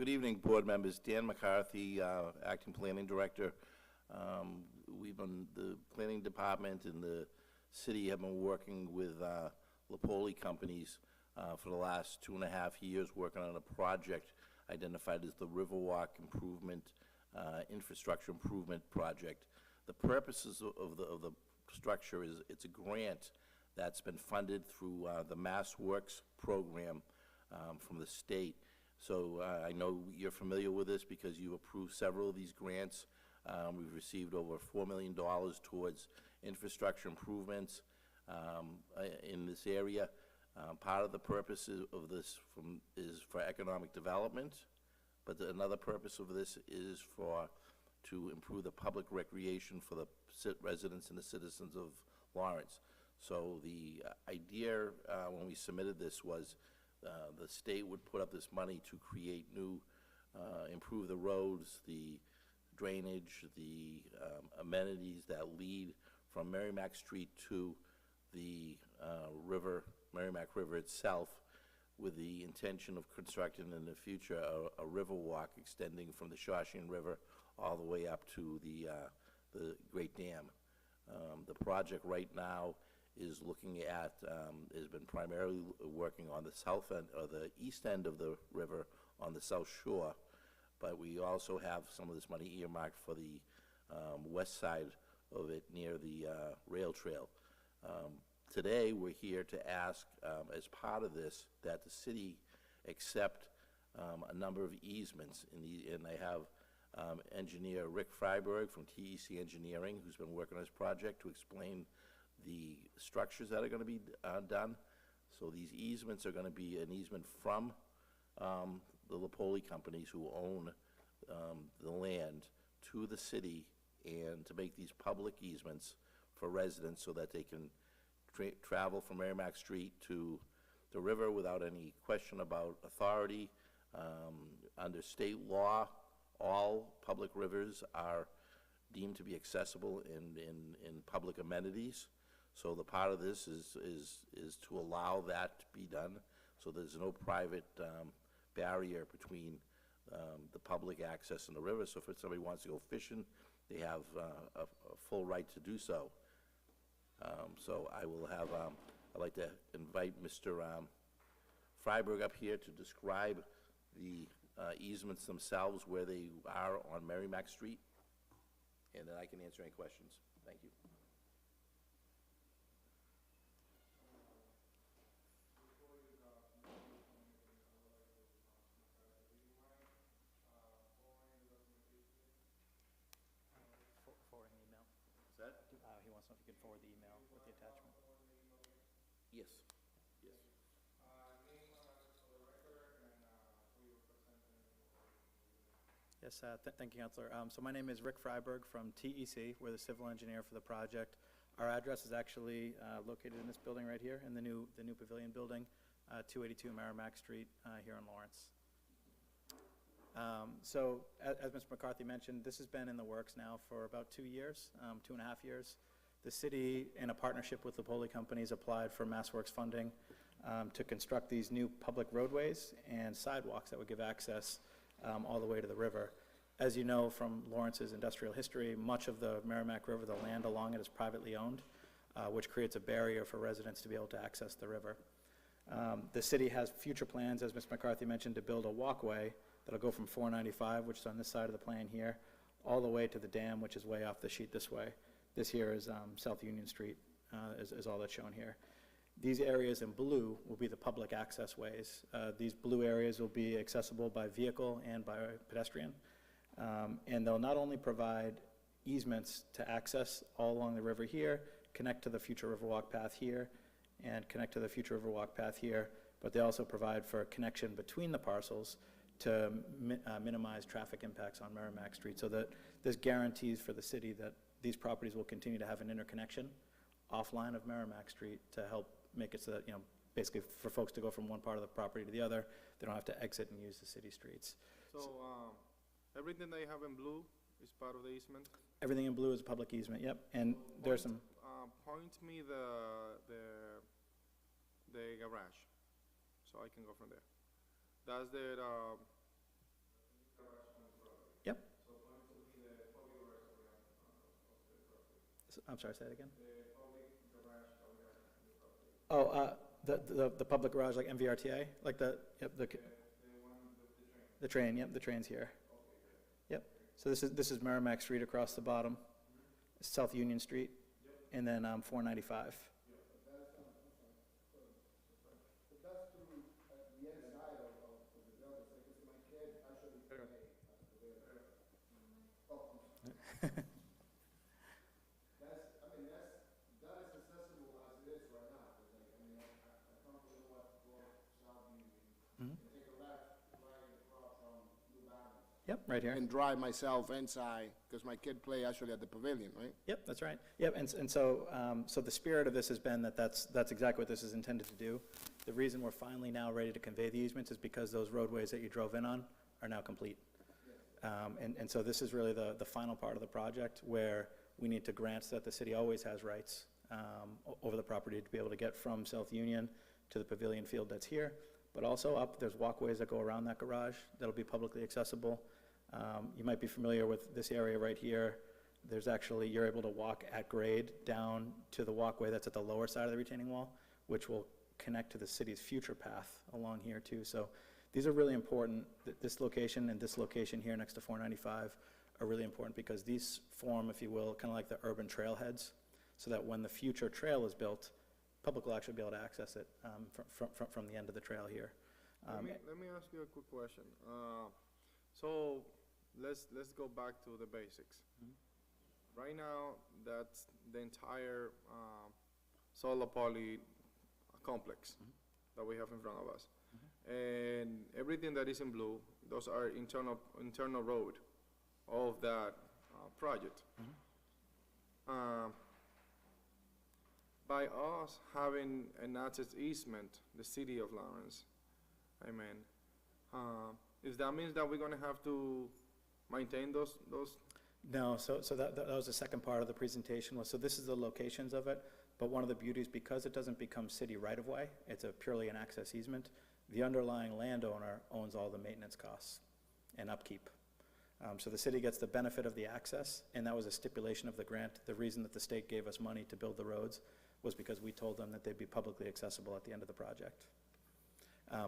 Good evening, board members. Dan McCarthy, Acting Planning Director. The planning department and the city have been working with Lapoli companies for the last 2.5 years, working on a project identified as the Riverwalk Improvement, Infrastructure Improvement Project. The purposes of the structure is it's a grant that's been funded through the Mass Works program from the state. So I know you're familiar with this because you approved several of these grants. We've received over $4 million towards infrastructure improvements in this area. Part of the purpose of this is for economic development, but another purpose of this is to improve the public recreation for the residents and the citizens of Lawrence. So the idea when we submitted this was the state would put up this money to create new, improve the roads, the drainage, the amenities that lead from Merrimack Street to the Merrimack River itself, with the intention of constructing in the future a river walk extending from the Shawshene River all the way up to the Great Dam. The project right now is looking at, has been primarily working on the south end, or the east end of the river on the south shore, but we also have some of this money earmarked for the west side of it near the rail trail. Today, we're here to ask, as part of this, that the city accept a number of easements, and I have engineer Rick Freiberg from TEC Engineering, who's been working on this project, to explain the structures that are going to be done. So these easements are going to be an easement from the Lapoli companies who own the land to the city, and to make these public easements for residents so that they can travel from Merrimack Street to the river without any question about authority. Under state law, all public rivers are deemed to be accessible in public amenities. So the part of this is to allow that to be done, so there's no private barrier between the public access and the river. So if somebody wants to go fishing, they have a full right to do so. So I will have, I'd like to invite Mr. Freiberg up here to describe the easements themselves, where they are on Merrimack Street, and then I can answer any questions. Thank you. Forward an email. Is that? He wants to know if you can forward the email with the attachment. Yes. Yes. Yes, thank you, Councilor. So my name is Rick Freiberg from TEC. We're the civil engineer for the project. Our address is actually located in this building right here, in the new pavilion building, 282 Merrimack Street here in Lawrence. So as Mr. McCarthy mentioned, this has been in the works now for about 2 years, 2.5 years. The city, in a partnership with the Lapoli companies, applied for MassWorks funding to construct these new public roadways and sidewalks that would give access all the way to the river. As you know from Lawrence's industrial history, much of the Merrimack River, the land along it, is privately owned, which creates a barrier for residents to be able to access the river. The city has future plans, as Mr. McCarthy mentioned, to build a walkway that'll go from 495, which is on this side of the plan here, all the way to the dam, which is way off the sheet this way. This here is South Union Street, is all that's shown here. These areas in blue will be the public access ways. These blue areas will be accessible by vehicle and by pedestrian. And they'll not only provide easements to access all along the river here, connect to the future Riverwalk path here, and connect to the future Riverwalk path here, but they also provide for a connection between the parcels to minimize traffic impacts on Merrimack Street, so that there's guarantees for the city that these properties will continue to have an interconnection offline of Merrimack Street to help make it so that, basically for folks to go from one part of the property to the other, they don't have to exit and use the city streets. So everything they have in blue is part of the easement? Everything in blue is a public easement, yep. And there's some... Point me the garage, so I can go from there. That's the I'm sorry, say that again? Oh, the public garage, like MVRTA, like yep, the train, yep, the train's here. Yep, so this is Merrimack Street across the bottom, South Union Street, and then 495. Yep, right here. And drive myself inside, because my kid play actually at the pavilion, right? Yep, that's right. Yep, and so, so the spirit of this has been that that's exactly what this is intended to do. The reason we're finally now ready to convey the easements is because those roadways that you drove in on are now complete. And so this is really the final part of the project where we need to grant that the city always has rights over the property to be able to get from South Union to the pavilion field that's here, but also up, there's walkways that go around that garage that'll be publicly accessible. You might be familiar with this area right here. There's actually, you're able to walk at grade down to the walkway that's at the lower side of the retaining wall, which will connect to the city's future path along here too. So these are really important. This location and this location here next to 495 are really important because these form, if you will, kind of like the urban trailheads, so that when the future trail is built, public will actually be able to access it from the end of the trail here. Let me ask you a quick question. So let's go back to the basics. Right now, that's the entire solar poly complex that we have in front of us. And everything that is in blue, those are internal road of that project. By us having an access easement, the city of Lawrence, is that means that we're gonna have to maintain those? No, so that was the second part of the presentation, so this is the locations of it, but one of the beauties, because it doesn't become city right-of-way, it's purely an access easement, the underlying landowner owns all the maintenance costs and upkeep. So the city gets the benefit of the access, and that was a stipulation of the grant. The reason that the state gave us money to build the roads was because we told them that they'd be publicly accessible at the end of the project.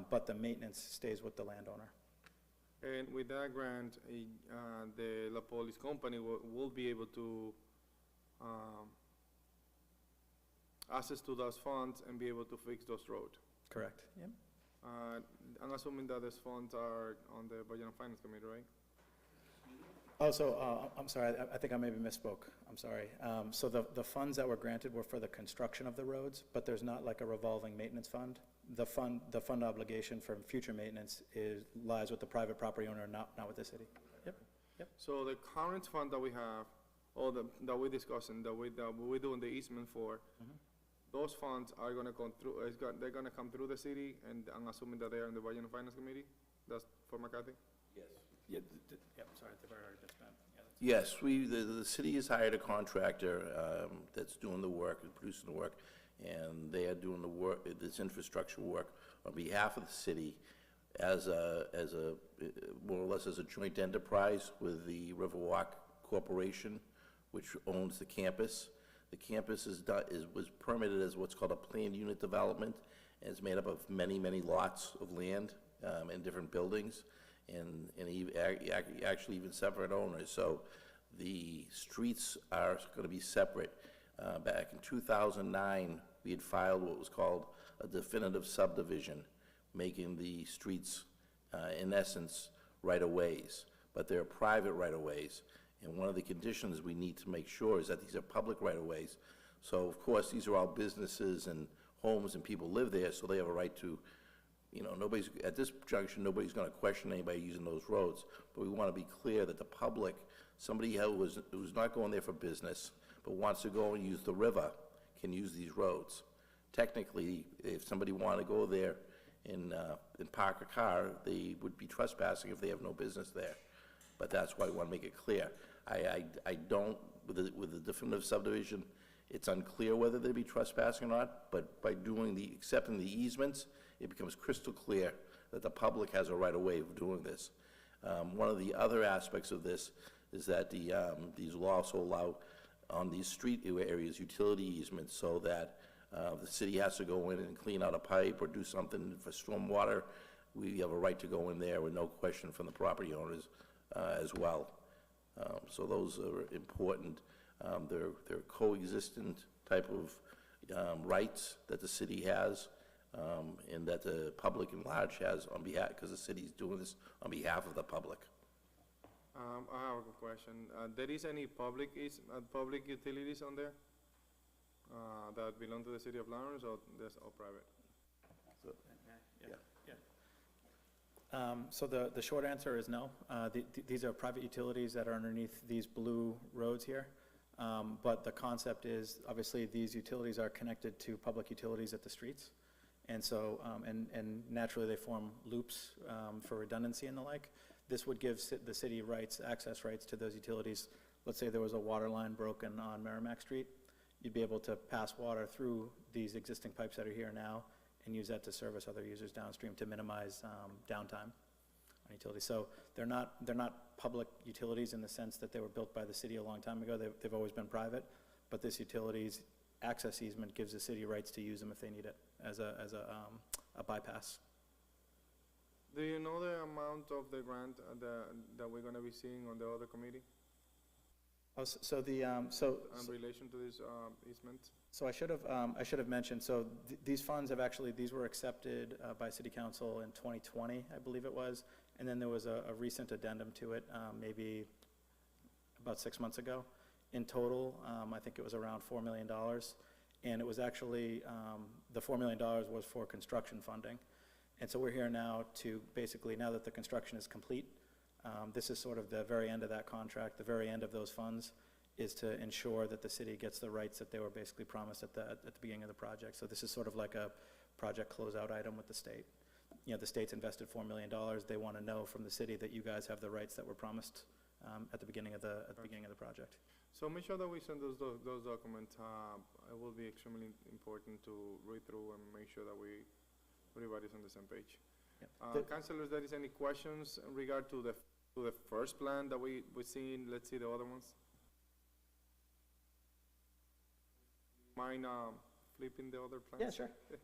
But the maintenance stays with the landowner. And with that grant, the La Police company will be able to access to those funds and be able to fix those roads. Correct, yep. I'm assuming that those funds are on the Budget and Finance Committee, right? Also, I'm sorry, I think I maybe misspoke, I'm sorry. So the funds that were granted were for the construction of the roads, but there's not like a revolving maintenance fund. The fund obligation for future maintenance lies with the private property owner, not with the city. Yep. So the current fund that we have, or that we're discussing, that we're doing the easement for, those funds are gonna come through, they're gonna come through the city, and I'm assuming that they are in the Budget and Finance Committee? That's for McCarthy? Yes. Yep, sorry, they've already been spent. Yes, the city has hired a contractor that's doing the work, is producing the work, and they are doing the work, this infrastructure work on behalf of the city as a more or less as a joint enterprise with the Riverwalk Corporation, which owns the campus. The campus was permitted as what's called a planned unit development, and it's made up of many, many lots of land and different buildings, and actually even separate owners. So the streets are going to be separate. Back in 2009, we had filed what was called a definitive subdivision, making the streets, in essence, right-of-ways, but they're private right-of-ways. And one of the conditions we need to make sure is that these are public right-of-ways. So, of course, these are all businesses and homes, and people live there, so they have a right to, nobody's, at this junction, nobody's going to question anybody using those roads. But we want to be clear that the public, somebody who's not going there for business, but wants to go and use the river, can use these roads. Technically, if somebody wanted to go there and park a car, they would be trespassing if they have no business there. But that's why I want to make it clear. I don't, with the definitive subdivision, it's unclear whether they'd be trespassing or not, but by accepting the easements, it becomes crystal clear that the public has a right-of-way of doing this. One of the other aspects of this is that these laws also allow on these street areas, utility easements, so that the city has to go in and clean out a pipe or do something for stormwater, we have a right to go in there with no question from the property owners as well. So those are important. They're coexistent type of rights that the city has, and that the public at large has on behalf, because the city's doing this on behalf of the public. I have a good question. There is any public utilities on there that belong to the city of Lawrence, or there's all private? So the short answer is no. These are private utilities that are underneath these blue roads here. But the concept is, obviously, these utilities are connected to public utilities at the streets. And so, and naturally, they form loops for redundancy and the like. This would give the city access rights to those utilities. Let's say there was a water line broken on Merrimack Street. You'd be able to pass water through these existing pipes that are here now and use that to service other users downstream to minimize downtime on utilities. So they're not public utilities in the sense that they were built by the city a long time ago. They've always been private, but this utilities access easement gives the city rights to use them if they need it as a bypass. Do you know the amount of the grant that we're gonna be seeing on the other committee Oh, so the in relation to this easement? So I should have mentioned, so these funds have actually, these were accepted by City Council in 2020, I believe it was, and then there was a recent addendum to it, maybe about 6 months ago. In total, I think it was around $4 million, and it was actually, the $4 million was for construction funding. And so we're here now to basically, now that the construction is complete, this is sort of the very end of that contract, the very end of those funds, is to ensure that the city gets the rights that they were basically promised at the beginning of the project. So this is sort of like a project closeout item with the state. You know, the state's invested $4 million. They want to know from the city that you guys have the rights that were promised at the beginning of the project. So make sure that we send those documents. It will be extremely important to read through and make sure that everybody's on the same page. Yep. Councilors, there is any questions in regard to the first plan that we seen? Let's see the other ones. Mind flipping the other plans? Yeah, sure. Yep.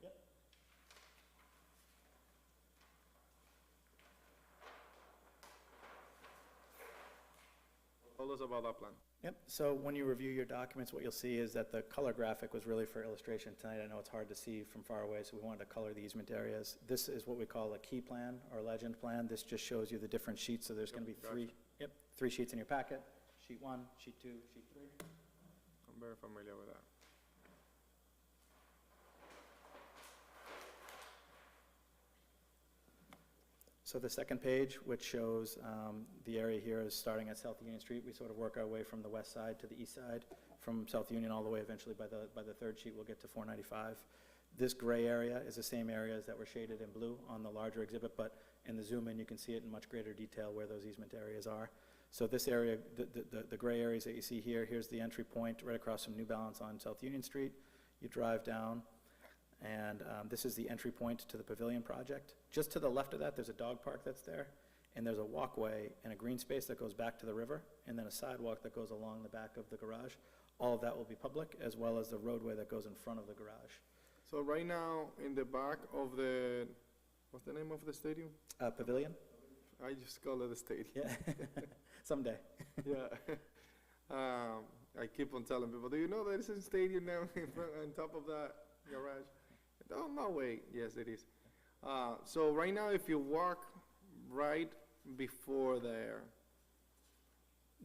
Tell us about that plan. Yep, so when you review your documents, what you'll see is that the color graphic was really for illustration tonight. I know it's hard to see from far away, so we wanted to color the easement areas. This is what we call a key plan or legend plan. This just shows you the different sheets, so there's going to be three sheets in your packet. Sheet 1, sheet 2, sheet 3. I'm very familiar with that. So the second page, which shows the area here is starting at South Union Street. We sort of work our way from the west side to the east side, from South Union all the way eventually by the third sheet we'll get to 495. This gray area is the same areas that were shaded in blue on the larger exhibit, but in the zoom in you can see it in much greater detail where those easement areas are. So this area, the gray areas that you see here, here's the entry point right across from New Balance on South Union Street. You drive down, and this is the entry point to the pavilion project. Just to the left of that, there's a dog park that's there, and there's a walkway and a green space that goes back to the river, and then a sidewalk that goes along the back of the garage. All of that will be public, as well as the roadway that goes in front of the garage. So right now, in the back of what's the name of the stadium? Pavilion? I just call it a stadium. Yeah, someday. Yeah. I keep on telling people, do you know there's a stadium now on top of that garage? Oh, no way. Yes, it is. So right now, if you walk right before there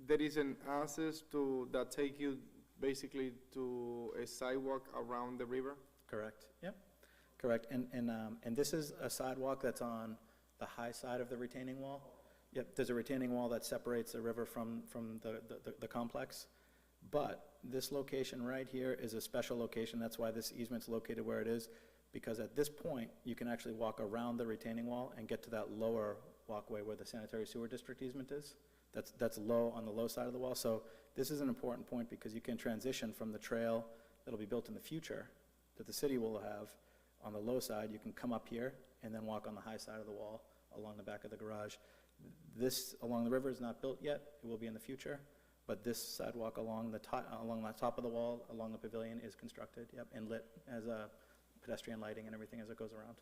is an access that take you basically to a sidewalk around the river? Correct. Yep. Correct. And this is a sidewalk that's on the high side of the retaining wall. Yep. There's a retaining wall that separates the river from the complex. But this location right here is a special location. That's why this easement's located where it is, because at this point, you can actually walk around the retaining wall and get to that lower walkway where the sanitary sewer district easement is. That's low, on the low side of the wall. So this is an important point because you can transition from the trail that'll be built in the future that the city will have on the low side. You can come up here and then walk on the high side of the wall along the back of the garage. This along the river is not built yet. It will be in the future. But this sidewalk along the top of the wall, along the pavilion is constructed, yep, and lit as pedestrian lighting and everything as it goes around.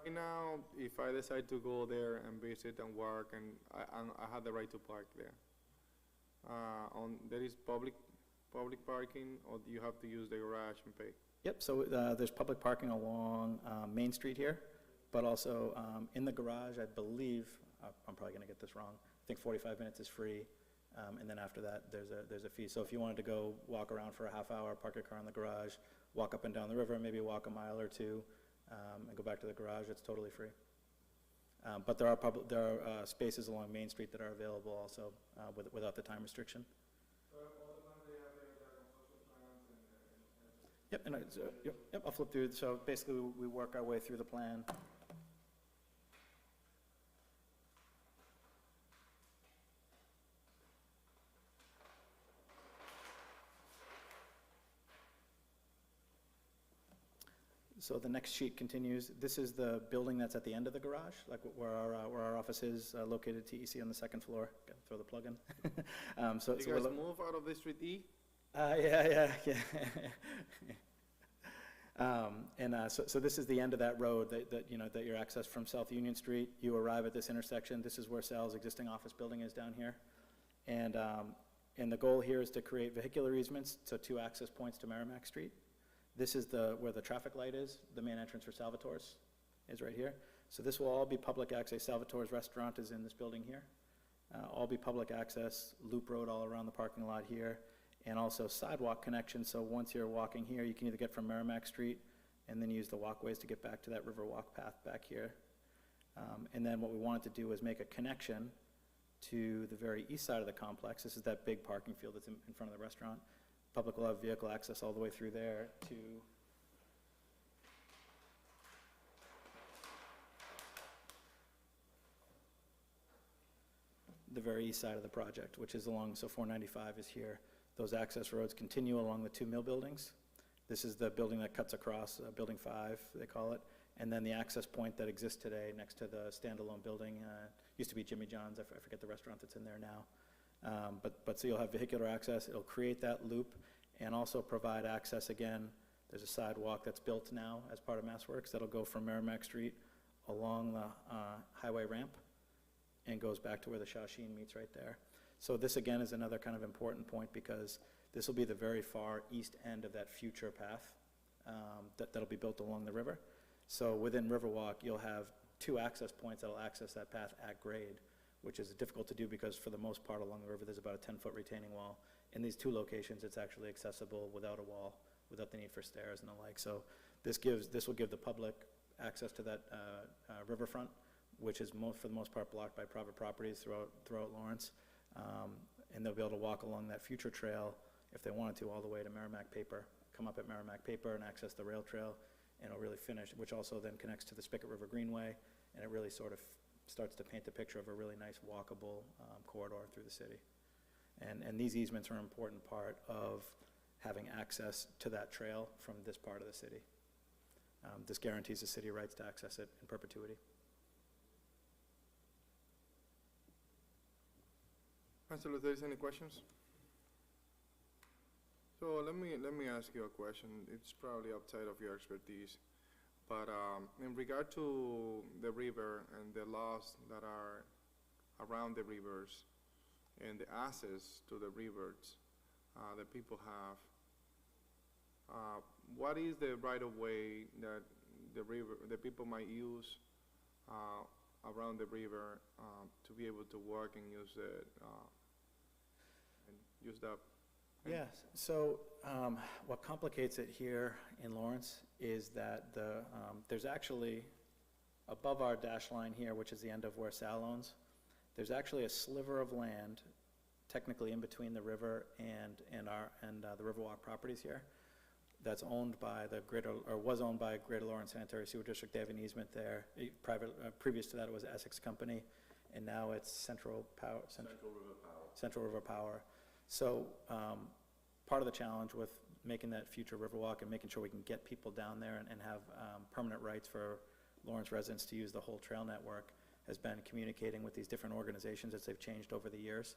Right now, if I decide to go there and visit and work, and I have the right to park there, there is public parking, or you have to use the garage and pay? Yep, so there's public parking along Main Street here, but also in the garage, I believe, I'm probably going to get this wrong, I think 45 minutes is free, and then after that, there's a fee. So if you wanted to go walk around for a half hour, park your car in the garage, walk up and down the river, maybe walk a mile or two, and go back to the garage, it's totally free. But there are spaces along Main Street that are available also without the time restriction. Yep, and yep, I'll flip through. So basically, we work our way through the plan. So the next sheet continues. This is the building that's at the end of the garage, like where our office is located, TEC on the second floor. Gotta throw the plug in. You guys move out of District E? Yeah. So this is the end of that road that you're accessed from South Union Street. You arrive at this intersection. This is where Sal's existing office building is down here. And the goal here is to create vehicular easements to 2 access points to Merrimack Street. This is where the traffic light is. The main entrance for Salvatore's is right here. So this will all be public access. Salvatore's restaurant is in this building here. All be public access, loop road all around the parking lot here, and also sidewalk connection. So once you're walking here, you can either get from Merrimack Street and then use the walkways to get back to that Riverwalk path back here. And then what we wanted to do was make a connection to the very east side of the complex. This is that big parking field that's in front of the restaurant. Public will have vehicle access all the way through there to the very east side of the project, which is along, so 495 is here. Those access roads continue along the 2 mill buildings. This is the building that cuts across, Building 5, they call it, and then the access point that exists today next to the standalone building, used to be Jimmy John's, I forget the restaurant that's in there now. But so you'll have vehicular access, it'll create that loop, and also provide access again. There's a sidewalk that's built now as part of MassWorks that'll go from Merrimack Street along the highway ramp and goes back to where the Shawsheen meets right there. So this again is another kind of important point because this will be the very far east end of that future path that'll be built along the river. So within Riverwalk, you'll have 2 access points that'll access that path at grade, which is difficult to do because for the most part along the river, there's about a 10-foot retaining wall. In these 2 locations, it's actually accessible without a wall, without the need for stairs and the like. So this will give the public access to that riverfront, which is for the most part blocked by private properties throughout Lawrence. And they'll be able to walk along that future trail if they wanted to all the way to Merrimack Paper, come up at Merrimack Paper and access the rail trail, and it'll really finish, which also then connects to the Spigot River Greenway, and it really sort of starts to paint the picture of a really nice walkable corridor through the city. And these easements are an important part of having access to that trail from this part of the city. This guarantees the city rights to access it in perpetuity. Councilor, if there's any questions? So let me ask you a question. It's probably outside of your expertise, but in regard to the river and the laws that are around the rivers and the access to the rivers that people have, what is the right of way that the people might use around the river to be able to work and use it and use that? Yes, so what complicates it here in Lawrence is that there's actually, above our dash line here, which is the end of where Sal owns, there's actually a sliver of land technically in between the river and the Riverwalk properties here that's owned by was owned by Greater Lawrence Sanitary Sewer District. They have an easement there. Previous to that it was Essex Company, and now it's Central River Power. So part of the challenge with making that future Riverwalk and making sure we can get people down there and have permanent rights for Lawrence residents to use the whole trail network has been communicating with these different organizations as they've changed over the years.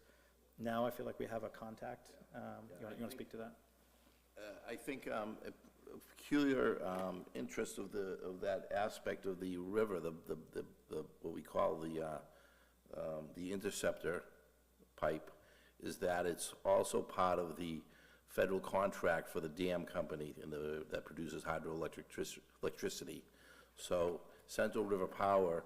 now I feel like we have a contact. You want to speak to that? I think a peculiar interest of that aspect of the river, what we call the interceptor pipe, is that it's also part of the federal contract for the dam company that produces electricity. So Central River Power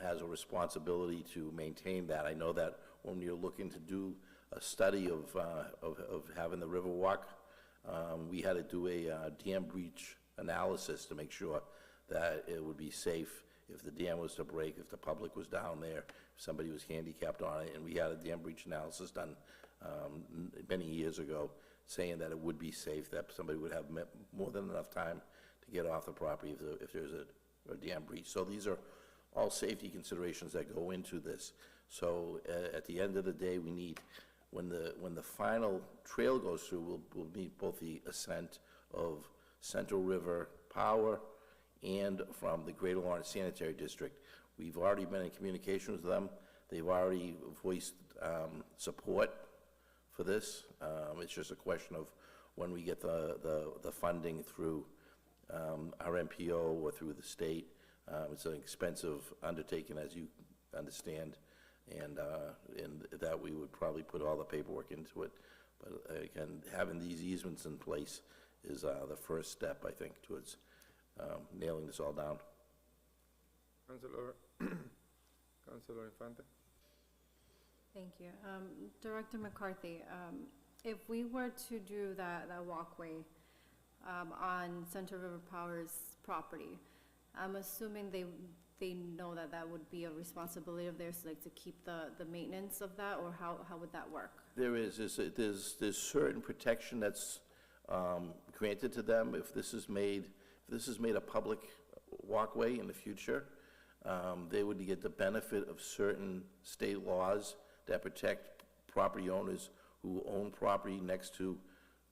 has a responsibility to maintain that. I know that when you're looking to do a study of having the river walk, we had to do a dam breach analysis to make sure that it would be safe if the dam was to break, if the public was down there, if somebody was handicapped on it. And we had a dam breach analysis done many years ago, saying that it would be safe, that somebody would have more than enough time to get off the property if there's a dam breach. So these are all safety considerations that go into this. So at the end of the day, we need, when the final trail goes through, we'll need both the assent of Central River Power and from the Greater Lawrence Sanitary District. We've already been in communication with them. They've already voiced support for this. It's just a question of when we get the funding through our MPO or through the state. It's an expensive undertaking, as you understand, and that we would probably put all the paperwork into it. But again, having these easements in place is the first step, I think, towards nailing this all down. Councilor Infante. Thank you. Director McCarthy, if we were to do that walkway on Central River Power's property, I'm assuming they know that would be a responsibility of theirs, like to keep the maintenance of that, or how would that work? There's certain protection that's granted to them if this is made a public walkway in the future. They would get the benefit of certain state laws that protect property owners who own property next to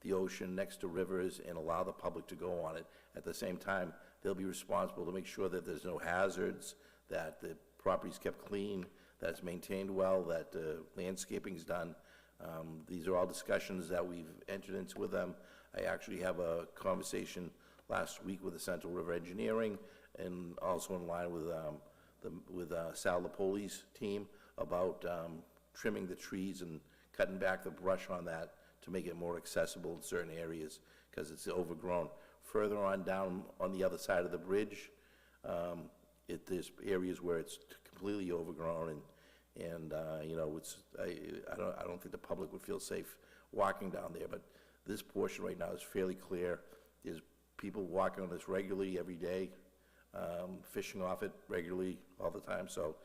the ocean, next to rivers, and allow the public to go on it. At the same time, they'll be responsible to make sure that there's no hazards, that the property's kept clean, that it's maintained well, that landscaping's done. These are all discussions that we've entered into with them. I actually have a conversation last week with the Central River Engineering, and also in line with Sal Lepoli's team about trimming the trees and cutting back the brush on that to make it more accessible in certain areas, because it's overgrown. Further on down on the other side of the bridge, there's areas where it's completely overgrown, and you know, I don't think the public would feel safe walking down there. But this portion right now is fairly clear. There's people walking on this regularly every day, fishing off it regularly all the time. So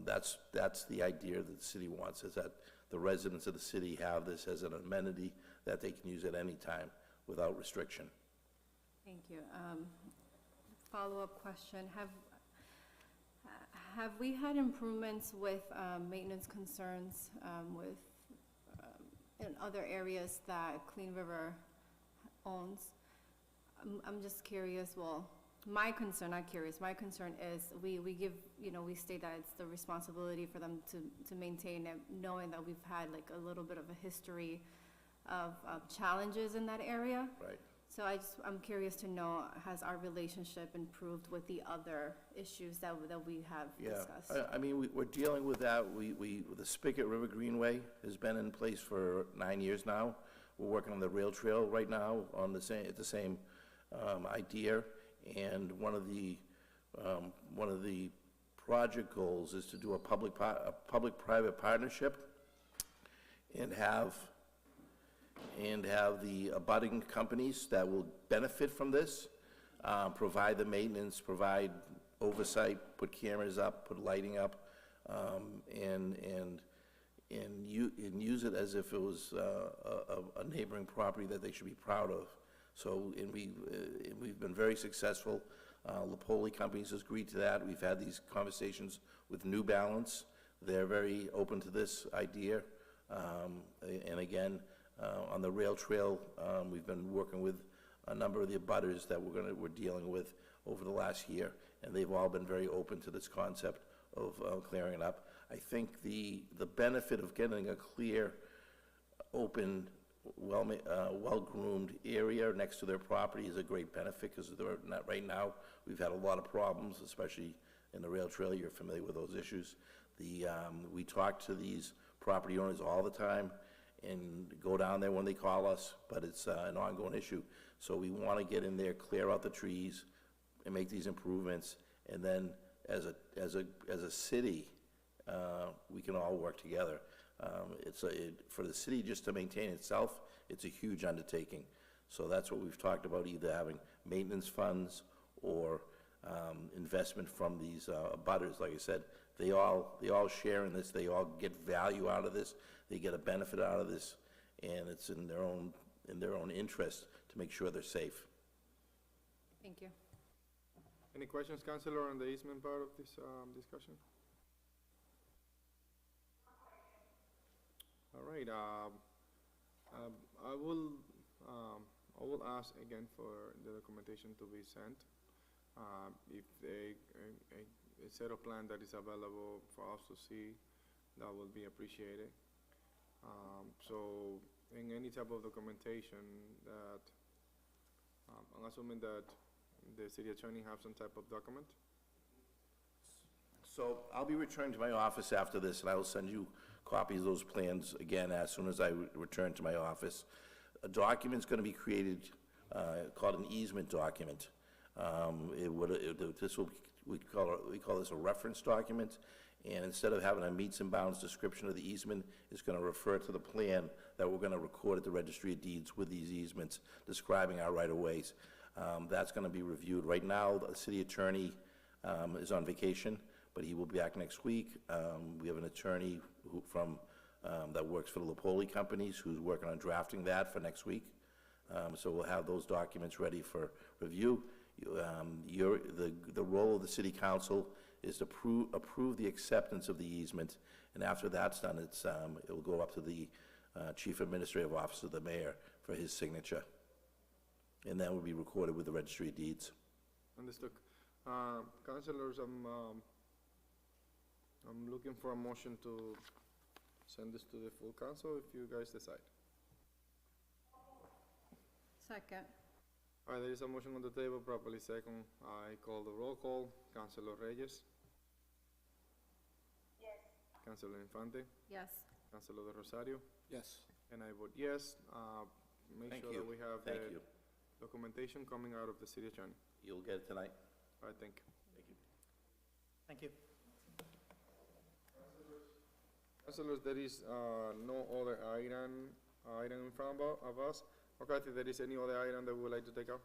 that's the idea that the city wants, is that the residents of the city have this as an amenity that they can use at any time without restriction. Thank you. Follow-up question: Have we had improvements with maintenance concerns in other areas that Clean River owns? I'm just curious. Well, my concern, not curious, my concern is we give, we state that it's the responsibility for them to maintain it, knowing that we've had like a little bit of a history of challenges in that area. Right. So I'm curious to know, has our relationship improved with the other issues that we have discussed? I mean, we're dealing with that. The Spigot River Greenway has been in place for 9 years now. We're working on the rail trail right now on the same idea. And one of the project goals is to do a public-private partnership and have the abutting companies that will benefit from this provide the maintenance, provide oversight, put cameras up, put lighting up, and use it as if it was a neighboring property that they should be proud of. So, and we've been very successful. Lapoli Companies has agreed to that. We've had these conversations with New Balance. They're very open to this idea. And again, on the rail trail, we've been working with a number of the abutters that we're dealing with over the last year, and they've all been very open to this concept of clearing it up. I think the benefit of getting a clear, open, well-groomed area next to their property is a great benefit, because they're not, right now, we've had a lot of problems, especially in the rail trail. You're familiar with those issues. We talk to these property owners all the time and go down there when they call us, but it's an ongoing issue. So we want to get in there, clear out the trees, and make these improvements, and then as a city, we can all work together. For the city just to maintain itself, it's a huge undertaking. So that's what we've talked about, either having maintenance funds or investment from these abutters. Like I said, they all share in this, they all get value out of this, they get a benefit out of this, and it's in their own interest to make sure they're safe. Thank you. Any questions, Councilor, on the easement part of this discussion? All right, I will ask again for the documentation to be sent. If a set of plan that is available for us to see, that would be appreciated. So in any type of documentation that, I'm assuming that the city attorney have some type of document? So I'll be returning to my office after this, and I will send you copies of those plans again as soon as I return to my office. A document's going to be created called an easement document. We call this a reference document, and instead of having a meets and bounds description of the easement, it's going to refer to the plan that we're going to record at the Registry of Deeds with these easements describing our right-of-ways. That's going to be reviewed. Right now, the city attorney is on vacation, but he will be back next week. We have an attorney that works for the Lapoli companies who's working on drafting that for next week. So we'll have those documents ready for review. The role of the city council is to approve the acceptance of the easement, and after that's done, it will go up to the chief administrative officer, the mayor, for his signature, and that will be recorded with the Registry of Deeds. Understood. Councilors, I'm looking for a motion to send this to the full council if you guys decide. Second. All right, there is a motion on the table, properly second. I call the roll call. Councilor Reyes? Yes. Councilor Infante? Yes. Councilor De Rosario? Yes. And I vote yes. Make Thank sure you. that we have Thank the you. documentation coming out of the city attorney. You'll get it tonight? All right, thank you. Thank you. Thank you. Councilors, there is no other item in front of us. McCarthy, there is any other item that we would like to take up?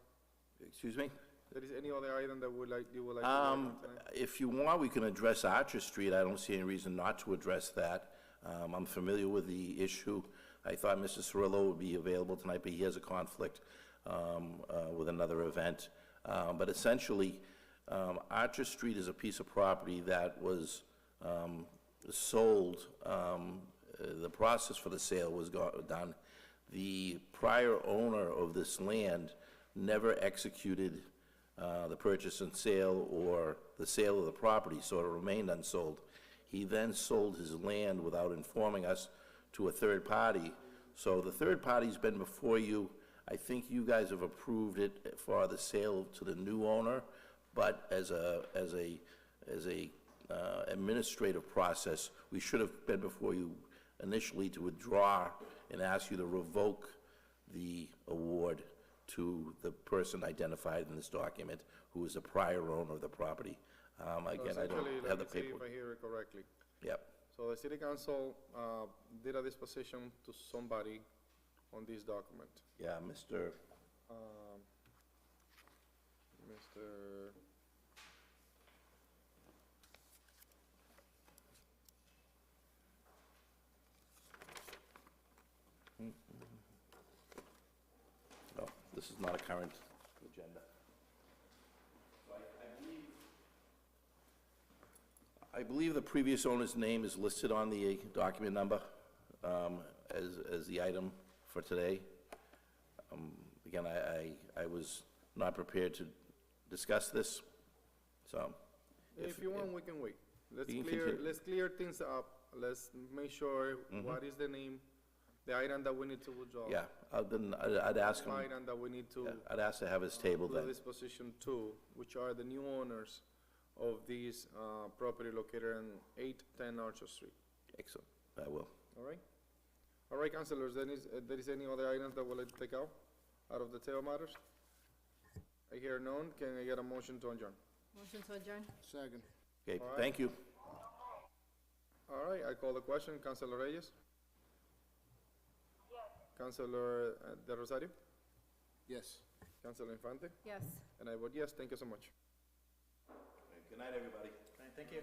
Excuse me? There is any other item that you would like to take up tonight? If you want, we can address Archer Street. I don't see any reason not to address that. I'm familiar with the issue. I thought Mr. Cirillo would be available tonight, but he has a conflict with another event. But essentially, Archer Street is a piece of property that was sold. The process for the sale was done. The prior owner of this land never executed the purchase and sale or the sale of the property, so it remained unsold. He then sold his land without informing us to a third party. So the third party's been before you. I think you guys have approved it for the sale to the new owner, but as a administrative process, we should have been before you initially to withdraw and ask you to revoke the award to the person identified in this document who is the prior owner of the property. Again, I don't have the Let me see if paperwork. I hear it correctly. Yep. So the city council did a disposition to somebody on this document. Yeah, Mr. No, this is not a current agenda. I believe the previous owner's name is listed on the document number as the item for today. Again, I was not prepared to discuss this, so. If you want, we can wait. let's You can clear, continue. let's clear things up. Let's make sure what is the name, the item that we need to withdraw. Yeah, then I'd ask him, Item that we need to yeah, I'd ask to have his table do then. disposition to, which are the new owners of this, property located on 810 Archer Street. Excellent, I will. All right? All right, councilors, there is any other items that we'd like to take out of the table matters? I hear none. Can I get a motion to adjourn? Motion to adjourn? Second. Okay, All right. thank you. All right, I call the question. Councilor Reyes? Yes. Councilor De Rosario? Yes. Councilor Infante? Yes. And I vote yes. Thank you so much. Good night, everybody. Thank you.